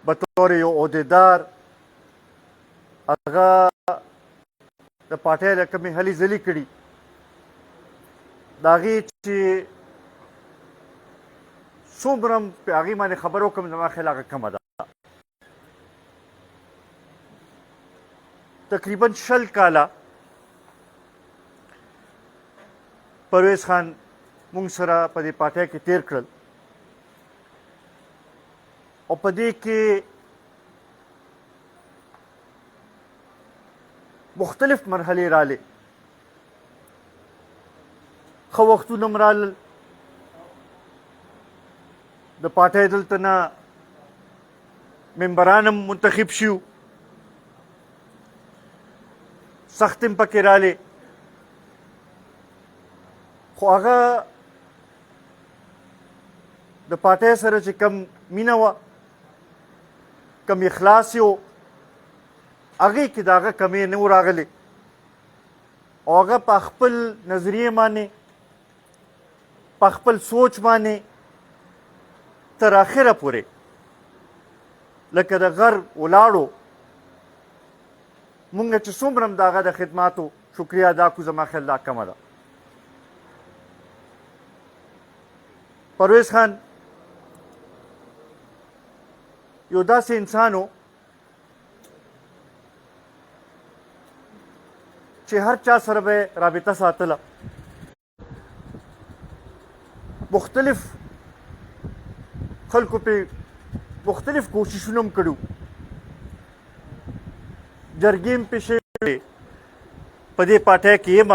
بطور یو عہدیدار هغه د پارټۍ له کومې هلې ځلې کړي د هغې چې څومره په هغې باندې خبرې وکړم زما خیال هغه کمه ده. تقریبا 20 کاله پرویز خان مونږ سره په دې پارټۍ کې تیر کړل او په دې کې مختلف مرحلې رالې. ښه وختونه م رالل، د پارټۍ دلته نه ممبران هم منتخب شیو، سختې م پکې رالې، خو هغه د پارټۍ سره چې کم مینه وه، کم اخلاص یې و، هغې کې د هغه کمې نه و راغلې او هغه په خپل نظریې باندې، په خپل سوچ باندې تر اخره پورې لکه د غر ولاړو. مونږ چې څومره هم د هغه د خدماتو شکریه ادا کړو، زما خیال دا کمه ده. پرویز خان یو داسې انسان و چې هر چا سره به یې رابطه ساتله. مختلف خلکو پې مختلف کوششونه هم کړي، جرګې هم پې شوې، په دې پارټۍ کې یم،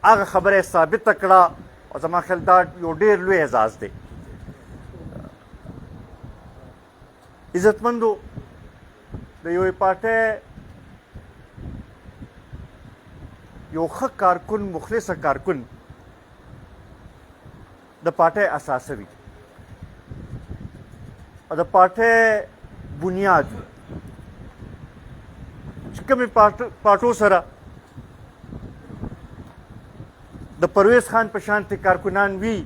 هغه خبره یې ثابته کړه او زما خیال دا یو ډېر لوی اعزاز دی. عزتمندو، د یوې پارټۍ یو ښه کارکن، مخلصه کارکن د پارټۍ اساسه وي او د پارټۍ بنیاد وي. چې کومې پارټو سره د پرویز خان په شانتې کارکنان وي،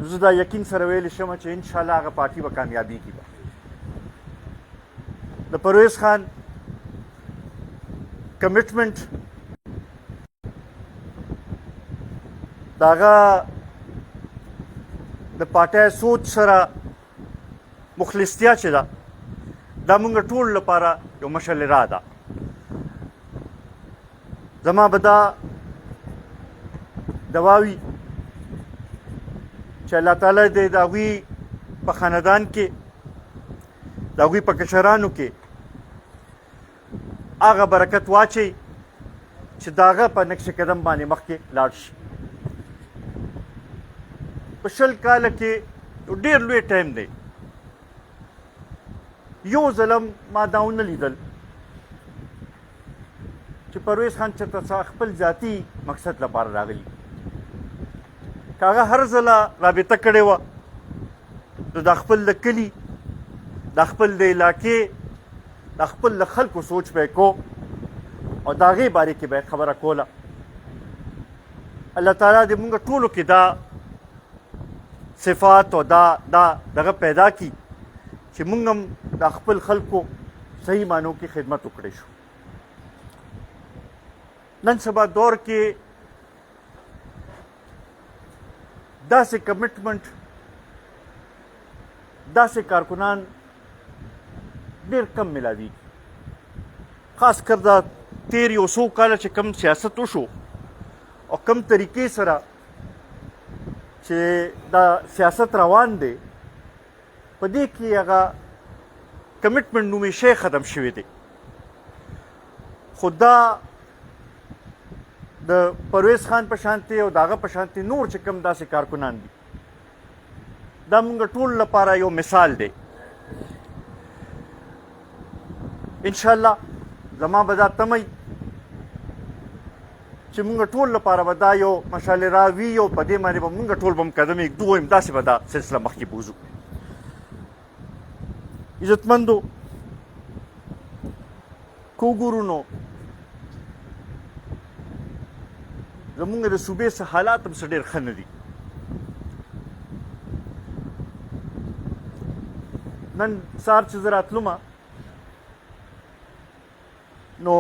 زه دا یقین سره ویلی شم چې انشاءالله هغه پارټي به کامیابیږي. د پرویز خان کمیټمنټ، د هغه د پارټۍ سوچ سره مخلصتیا چې ده، دا مونږ ټول لپاره یو مشلره ده. زما به دا دعا وي چې الله تعالی دې د هغوی په خاندان کې، د هغوی په کشرانو کې هغه برکت واچوي چې د هغه په نقش قدم باندې مخکې لاړ شي. په 20 کاله کې ډېر لوی ټایم دی. یو ځله ما دا ونه لیدل چې پرویز خان چېرته خپل ذاتي مقصد لپاره راغلي. که هغه هر ځله رابطه کړې وه، نو د خپل د کلي، د خپل د علاقې، د خپل د خلکو سوچ به یې کو او د هغې بارې کې به یې خبره کوله. الله تعالی دې مونږ ټولو کې دا صفات او دا دغه پیدا کړي چې مونږ هم د خپل خلکو صحیح معنو کې خدمت وکړی شو. نن سبا دور کې داسې کمټمنټ، داسې کارکنان ډېر کم ملاویږي. خاص کر دا تیر یو څو کاله چې کم سیاست وشو او کم طریقې سره چې دا سیاست روان دی، په دې کې هغه کمټمنټ نومې شی ختم شوی دی. خو دا د پرویز خان په شانتې او د هغه په شانتې نور چې کوم داسې کارکنان دي، دا مونږ ټول لپاره یو مثال دی. انشاءالله زما به دا تمه چې مونږ ټول لپاره به دا یو مشالره وي او په دې باندې به مونږ ټول به هم قدم ایږدو، وایم داسې به دا سلسله مخکې بوځو. عزتمندو، که وګورو نو زمونږ د صوبې څه حالات هم څه ډېر ښه نه دي. نن سهار چې زه راتلم نو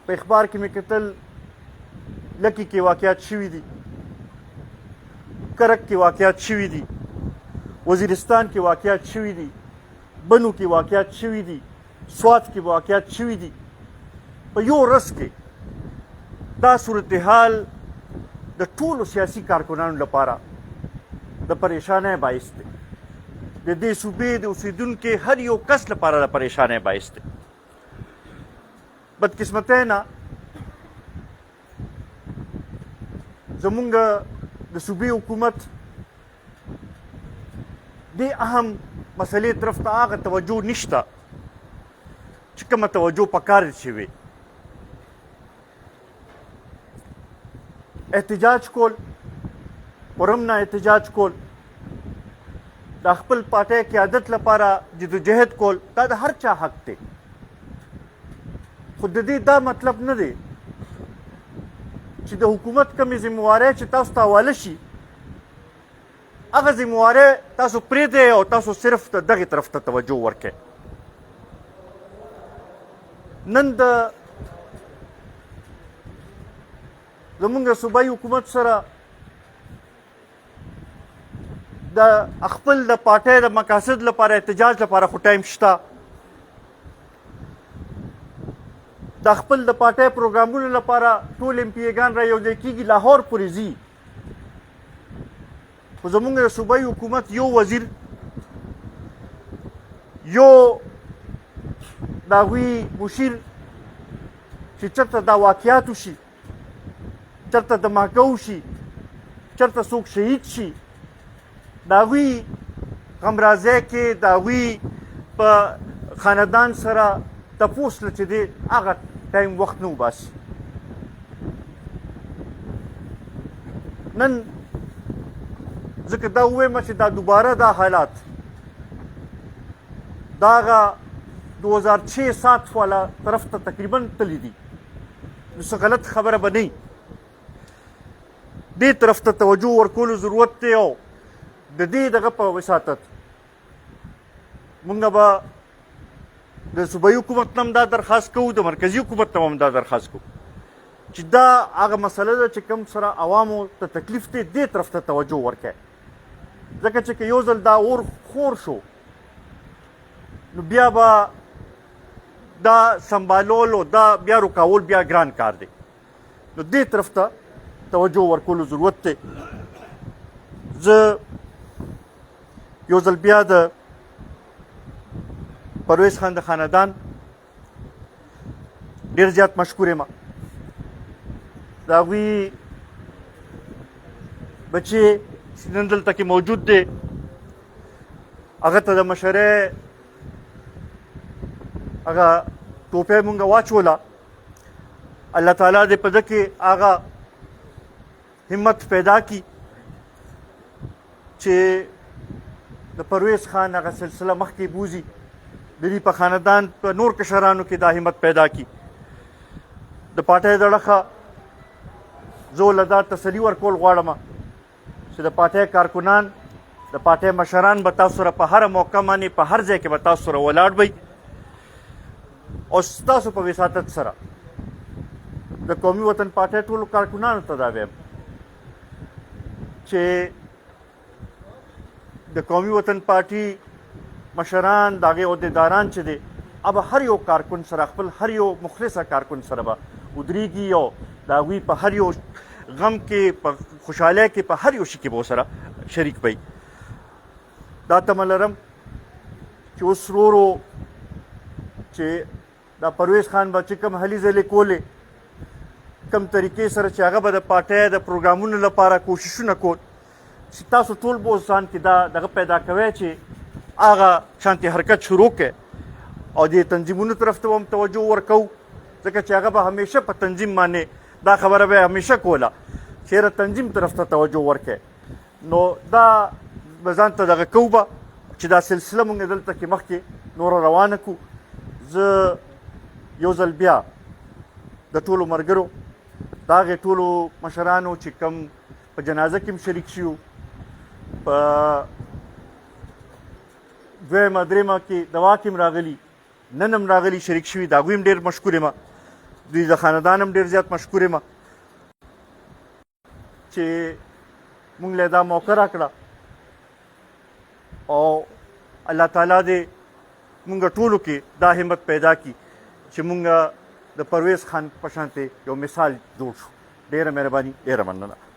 په اخبار کې مې کتل لکي کې واقعات شوي دي، کرک کې واقعات شوي دي، وزیرستان کې واقعات شوي دي، بنو کې واقعات شوي دي، سوات کې واقعات شوي دي. په یو ورځ کې دا صورتحال د ټولو سیاسي کارکنانو لپاره د پریشانۍ باعث دی، د دې صوبې د اوسېدونکو هر یو کس لپاره د پریشانۍ باعث دی. بدقسمتۍ نه زمونږ د صوبې حکومت دې اهم مسلې طرف ته هغه توجه نشته چې کومه توجه پکار چې وي. احتجاج کول، پرم نه احتجاج کول، د خپل پارټۍ قیادت لپاره جدوجہد کول، دا د هر چا حق دی. خو د دې دا مطلب نه دی چې د حکومت کومې ذمهوارۍ چې تاسو ته حواله شي هغه ذمهوارۍ تاسو پرېږدئ او تاسو صرف د دغې طرف ته توجه ورکړئ. نن د زمونږ صوبایي حکومت سره د خپل د پارټۍ د مقاصد لپاره احتجاج لپاره خو ټایم شته، د خپل د پارټۍ پروګرامونو لپاره ټول ایم پی ایګان را یوځای کېږي، لاهور پورې ځي. خو زمونږ د صوبایي حکومت یو وزیر، یو د هغوی مشیر چې چېرته دا واقعات وشي، چېرته دماکه وشي، چېرته څوک شهید شي، د هغوی غمرازۍ کې د هغوی په خاندان سره تپوس چې دی هغه ټایم وخت نه وباسي. نن ځکه دا ووایم چې دا دوباره دا حالات دا هغه 2006-7 والا طرف ته تقریبا تللی دي، نو څه غلط خبره به نه وي. دې طرف ته توجه ورکولو ضرورت دی او د دې دغه په وساطت مونږ به د صوبایي حکومت نه هم دا درخواست کوو، د مرکزي حکومت نه هم دا درخواست کوو چې دا هغه مسله ده چې کوم سره عوامو ته تکلیف دی دې طرف ته توجه ورکړئ. ځکه چې که یو ځل دا اور خور شو نو بیا به دا سنبالول او دا بیا رکاول بیا ګران کار دی. نو دې طرف ته توجه ورکولو ضرورت دی. زه یو ځل بیا د پرویز خان د خاندان ډېر زیات مشکور یم. د هغوی بچې چې نن دلته کې موجود دی هغه ته د مشرۍ هغه ټوپۍ مونږ واچوله. الله تعالی دې په ده کې هغه همت پیدا کړي چې د پرویز خان هغه سلسله مخکې بوځي، د دې په خاندان په نور کشرانو کې دا همت پیدا کړي. د پارټۍ د اړخه زه له دا تسلي ورکول غواړم چې د پارټۍ کارکنان، د پارټۍ مشران به تاسو سره په هره موقع باندې په هر ځای کې به تاسو سره ولاړ وي او ستاسو په وساطت سره د قومي وطن پارټۍ ټولو کارکنانو ته دا وایم چې د قومي وطن پارټي مشران د هغې عهدیداران چې دی اب هر یو کارکن سره خپل هر یو مخلصه کارکن سره به ودرېږي او د هغوی په هر یو غم کې، په خوشحالۍ کې، په هر یو شي کې به ورسره شریک وي. دا تمه لرم چې اوس ورو ورو چې دا پرویز خان به چې کوم هلې ځلې کولې، کوم طریقې سره چې هغه به د پارټۍ د پروګرامونو لپاره کوششونه کول، چې تاسو ټول به اوس ځان کې دا دغه پیدا کوئ چې هغه شانتي حرکت شروع کړئ او دې تنظیمونو طرف ته هم توجه ورکوو، ځکه چې هغه به همیشه په تنظیم باندې دا خبره به همیشه کوله چې یاره تنظیم طرف ته توجه ورکړئ. نو دا به ځان ته دغه کوو به چې دا سلسله مونږ دلته کې مخکې نوره روانه کړو. زه یو ځل بیا د ټولو ملګرو د هغې ټولو مشرانو چې کوم په جنازه کې هم شریک شي، په دویمه درېیمه کې دوا کې هم راغلي، نن هم راغلي شریک شوي، د هغوی هم ډېر مشکور یم، دوی د خاندان هم ډېر زیات مشکور یم چې مونږ له دا موقع راکړه او الله تعالی دې مونږ ټولو کې دا همت پیدا کړي چې مونږ د پرویز خان په شانتې یو مثال جوړ شو. ډېره مهرباني، ډېره مننه.